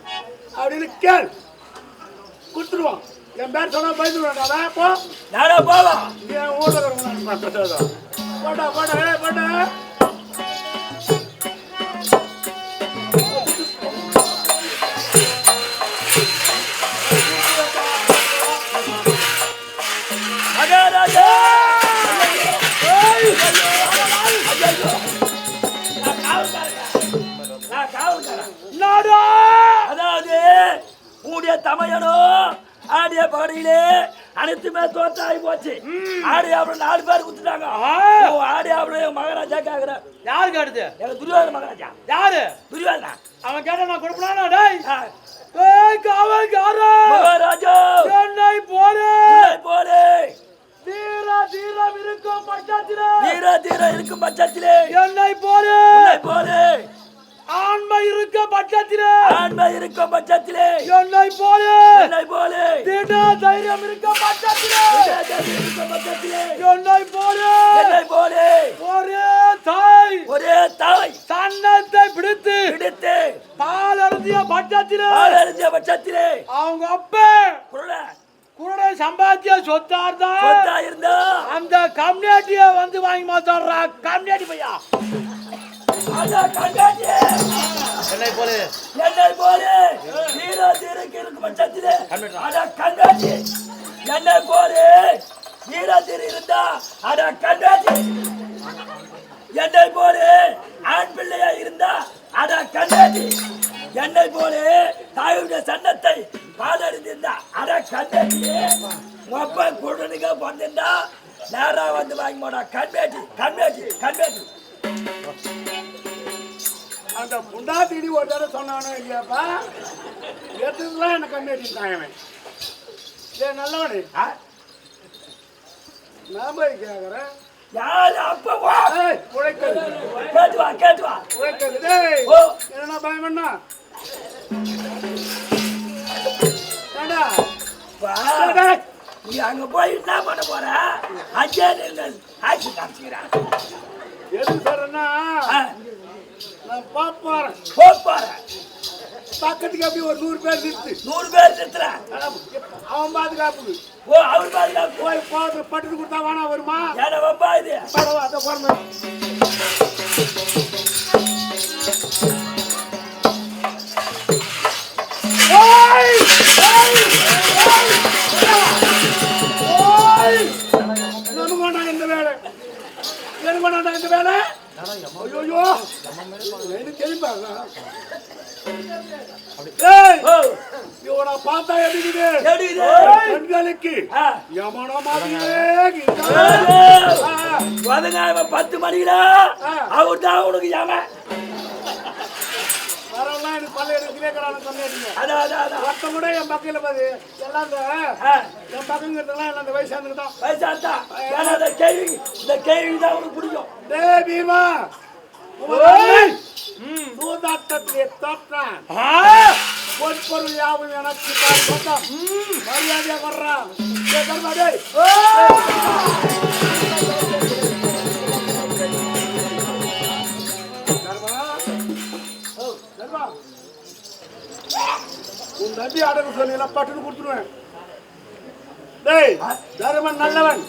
அப்படின்னு கேள் கொடுத்துருவான் என் பேர் சொன்னா பயந்துருவான் போ நானே போவா என் ஊழல் போடா போடா போடா மகாராஜா அதாவது உங்களுடைய தமையனும் ஆடிய பகுதியிலே அனைத்துமே தோற்றாகி போச்சு. ஆடி அப்புறம் 4 பேர் குத்துட்டாங்க. ஆடி அப்புறம் மகாராஜா கேக்குற யாரு கேட்டது? எங்க துரியோதன மகாராஜா. யாரு? துரியோதனா. அவன் கேட்ட நான் கொடுப்பனா? டேய் ஏய் காவல்காரா மகாராஜா என்னை போலே போலே தீரம் இருக்கும் பட்சத்திலே தீர இருக்கும் பட்சத்திலே என்னை போலே போலே ஆண்மை இருக்க பட்சத்திலே என்னை போலே திட தைரியம் இருக்க பட்சத்திலே என்னை போலே ஒரே தாய் தன்னத்தை பிடித்து பால் அருந்திய பட்சத்திலே அவங்க அப்பா குருடை சம்பாத்திய சொத்தார்தான் இருந்தா அந்த கம்யூனிட்டிய வந்து வாங்கி மாத்தாடுறா கம்யூனிட்டி பையா என்னை போலே தீரக்கு இருக்கும் பட்சத்திலே கண்டாச்சி என்னை போலே தீர இருந்தா அட கண்டாச்சி என்னை போலே ஆண் பிள்ளையா இருந்தா அட கண்டாச்சி என்னை போலே தாயுடைய சன்னத்தை பாலறிந்திருந்தா அட கண்டாச்சியே மொப்ப குருடனுக்கு பிறந்திருந்தா நேரா வந்து வாங்கி போடா கண்பேட்டி அந்த புண்டாத்திடி ஒரு தடவை சொன்னானோ இல்லையாப்பா எதுலாம் என்ன கண்ணேட்டிட்டாங்க நல்லவனே நான் போய் கேட்கறேன் யாரு அப்பா உழைக்கிறது கேட்டு வா உழைக்கிறது டேய் ஓ என்ன பயம் என்ன ஏண்டா வா நீ அங்க போய் என்ன பண்ண போற அஜே நீங்கள் ஆட்சி காமிச்சுக்கிறான் எது சொல்றேன்னா நான் பாப்பாறேன் பக்கத்துக்கு அப்படி ஒரு 100 பேர் நிறுத்து 100 பேர் நிறுத்துறேன் அவன் பாதுகாப்புக்கு ஓ அவர் பாதுகாப்பு போய் பட்டு கொடுத்தா வானா வருமா ஏன்னா வப்பா இது பரவா அதை போறேன் நமக்கு வேண்டாம் இந்த வேலை எனக்கு வேண்டாம் இந்த வேலை ஐயோ எனக்கு தெரியுமா இவனை பார்த்தா எப்படி பெண்களுக்கு யமனோ மாதிரி 10 மணில அவர் தான் உனக்கு யம வரலாம் எனக்கு பல்ல எனக்கு கேட்கறான்னு சொன்னீங்க அதான் ஒருத்த கூட என் பக்கையில பாரு எல்லாம் என் பக்கங்கிறதுலாம் எல்லாம் இந்த வயசானுக்கு தான் வயசாத்தா ஏன்னா இந்த கேள்வி தான் உனக்கு பிடிக்கும் டே பீமா சூதாட்டத்திலே தோற்றான் பொற்பொருள் யாவும் எனக்கு சொந்தம் மரியாதையா வர்றான் உன் நம்பி அடகு சொல்லி பட்டுன்னு கொடுத்துருவேன் டேய் தருமன் நல்லவன்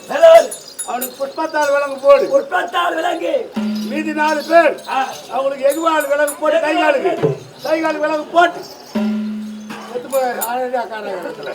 அவனுக்கு புஷ்பத்தால் விலங்கு போடு புஷ்பத்தால் விலங்கு மீதி 4 பேர் அவங்களுக்கு எகுவாள் விலங்கு போட்டு கைகால் விலங்கு போட்டு எடுத்து போய் அழகா காரணத்துல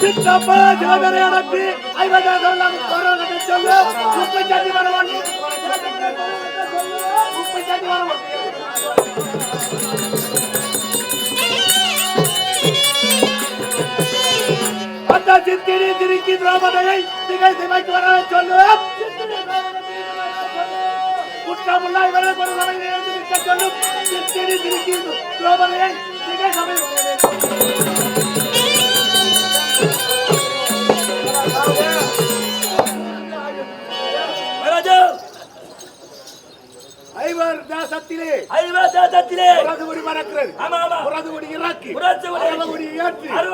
சித்தப்பா சிவபெருமானை அனுப்பி 50,000 கொரோனா சொல்லு உப்பு சட்டி வரவான் உப்பு சட்டி வரவான் அந்த சித்திரி திருக்கி திரௌபதியை திகைக்கு வர சொல்லு குற்றமுள்ள இவர்களை ஒரு சபையில் எழுந்து நிற்க சொல்லும் சித்திரி திருக்கி திரௌபதியை திகை சபை ஐவர் தேசத்திலே உறவுகுடி மறக்கிறது உறவுகுடி இறக்கி உறவுகுடி ஏற்றி அது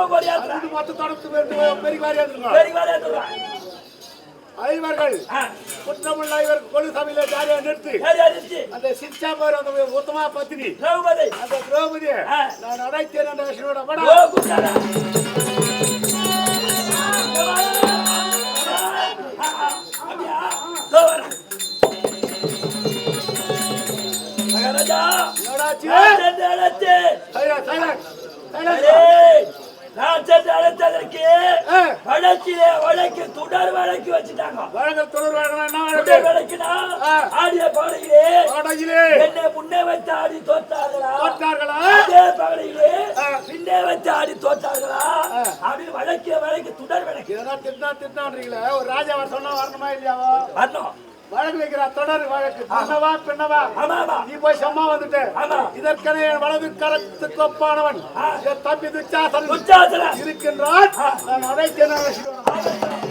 மொத்த தொடர்ந்து பெருவாரியாக ஐவர்கள் குற்றமுள்ள ஐவர் கொலு சபையில ஜாலியா நிறுத்தி அந்த சிக்ஷா போற அந்த உத்தமா பத்தினி அந்த திரௌபதியை நான் அடைத்தேன் என்ற விஷயோட படம் நான் சென்று அழைத்ததற்கு வழக்கிலே வழக்கு தொடர் வழக்கு வச்சுட்டாங்க. தொடர் வழக்குனா ஆடிய பாடையிலே என்னை முன்னே வைத்து ஆடி தோற்றார்களா அதே பாடையிலே பின்னே வைத்து ஆடி தோற்றார்களா அப்படின்னு வழக்கு தொடர் வழக்கு. திட்டான்றீங்களே ஒரு ராஜாவை சொன்னா வரணுமா இல்லையாவோ? வரணும். வழக்கு வைக்கிற தொடர் வழக்கு பண்ணவா பின்னவா நீ போய் சம்மா வந்துட்டு இதற்கென வலது கரத்துக்கு ஒப்பானவன் என் தம்பி துச்சாசன் இருக்கின்றான். நான் அழைத்தேன்.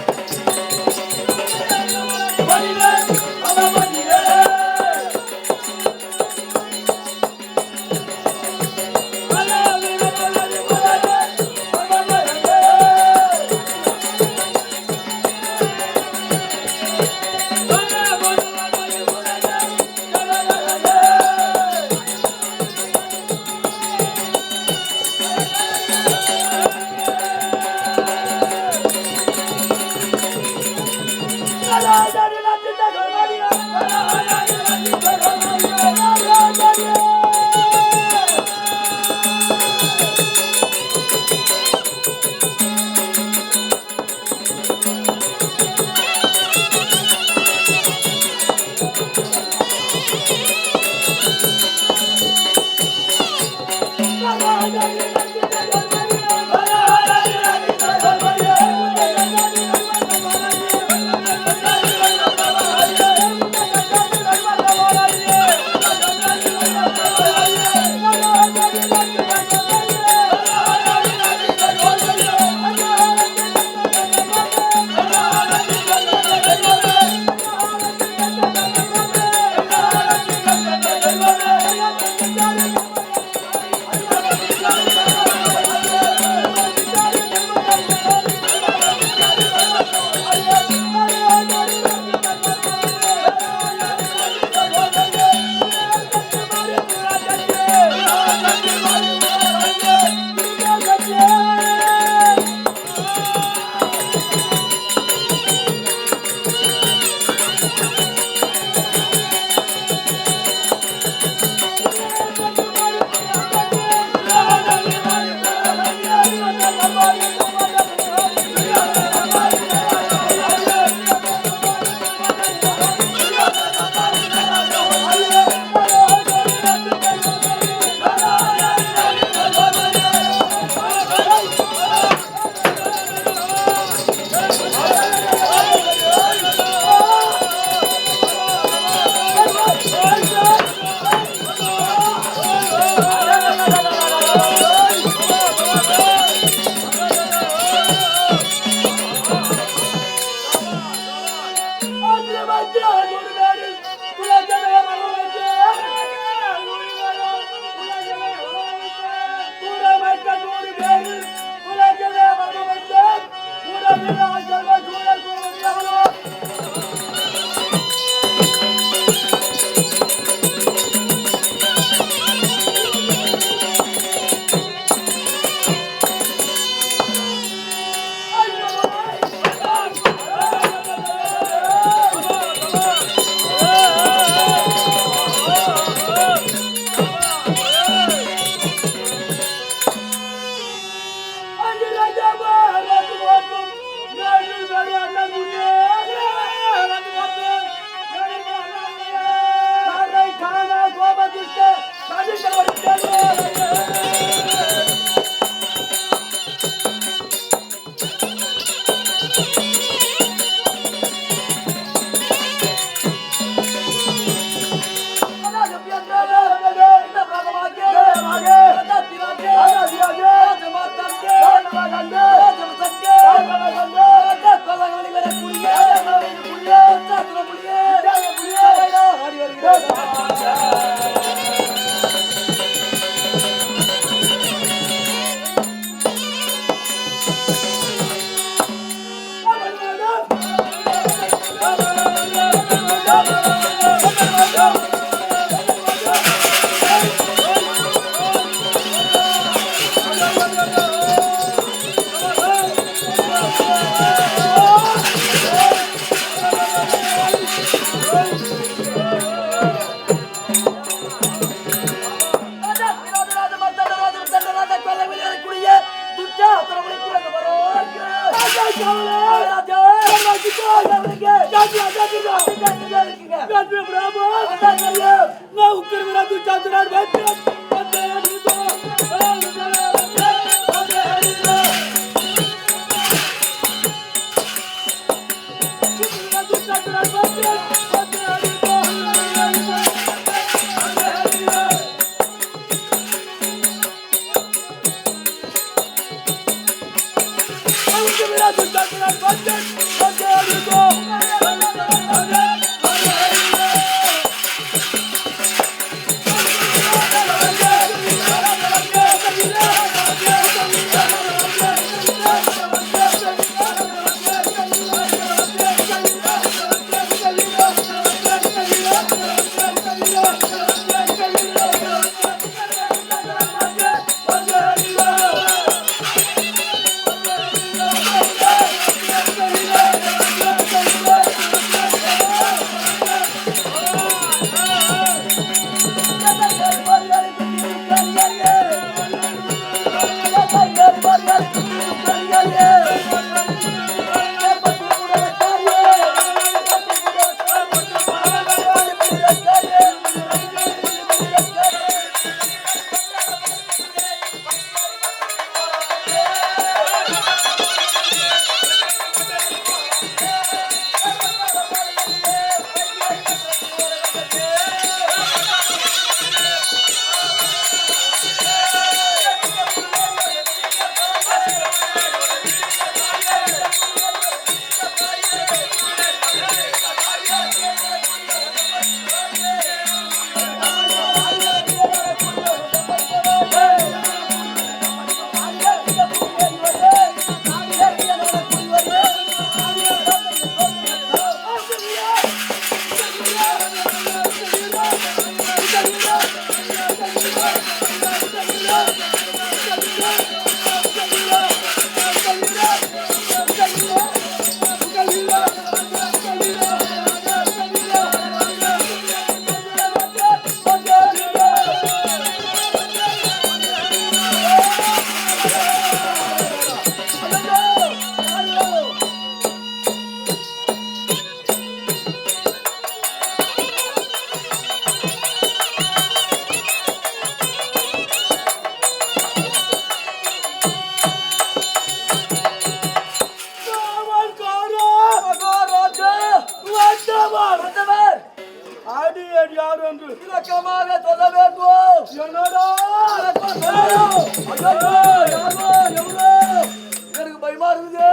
எனக்கு பயமா இருக்குது.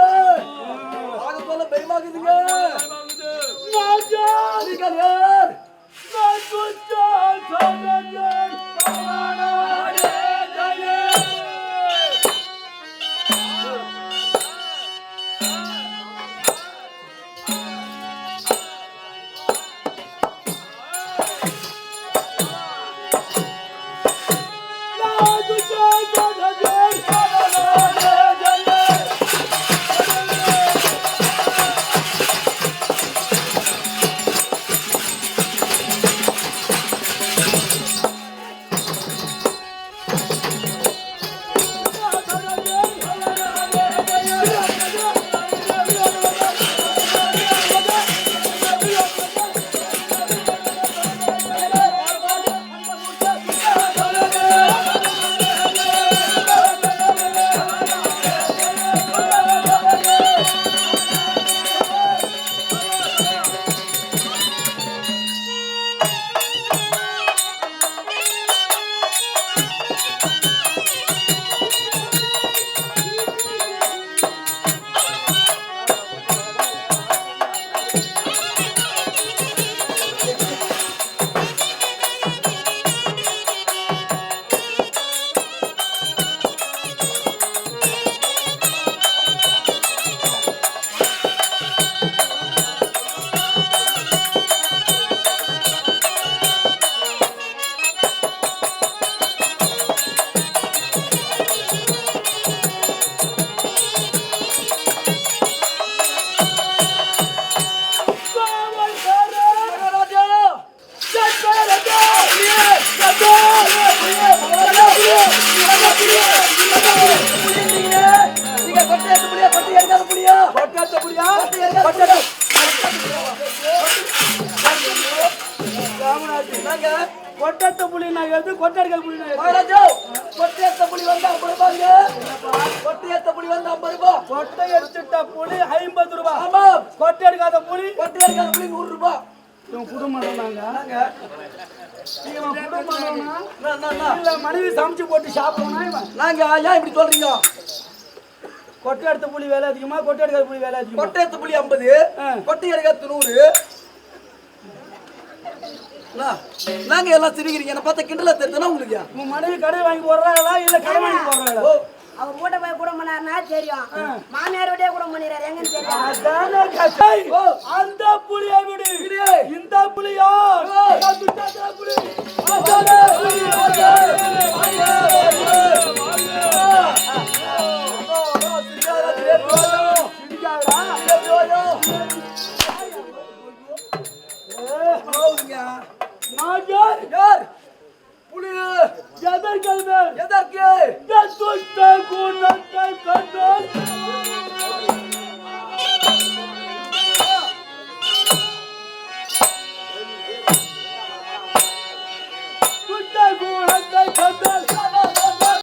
சொல்ல பயமா இருக்குதுங்க. புளியா கொட்டத்த புலி நான் எது கொட்டடிக்கல் புலி நான் மகாராஜா கொட்டையத்த புலி வந்து 50 ரூபாங்க கொட்டையத்த புலி வந்து 50 ரூபாய் கொட்டை எடுத்துட்ட புலி 50 ரூபாய் ஆமா கொட்டை எடுக்காத புலி கொட்டையத்த புலி 100 ரூபாய் இவன் குடும்பம் நாங்க நாங்க இவன் குடும்பம் நான் இல்ல மனைவி சமைச்சு போட்டு சாப்பிடுவானா இவன் நாங்க ஏன் இப்படி சொல்றீங்க கொட்டை எடுத்த புலி வேலை அதிகமா கொட்டை எடுக்காத புலி வேலை அதிகமா கொட்டையத்த புலி 50 கொட்டையத்த 100 நாங்க எல்லாம் சிரிக்கிறீங்க என்ன பார்த்தா கிண்டல தெரியுதுனா உங்களுக்கு உன் மனைவி கடை வாங்கி போடுறாளா இல்ல கடை வாங்கி போடுறாளா அவர் கூட போய் கூட பண்ணாருன்னா தெரியும் மாமியார் விட கூட பண்ணிடுறாரு எங்கன்னு தெரியும் அதானே கதை. அந்த புலியை விடு இந்த புலியா புலி அதானே புலி நான் யார் யார் புலி எதற்கல்வர் எதற்கு துஷ்ட குணத்தை கண்டால்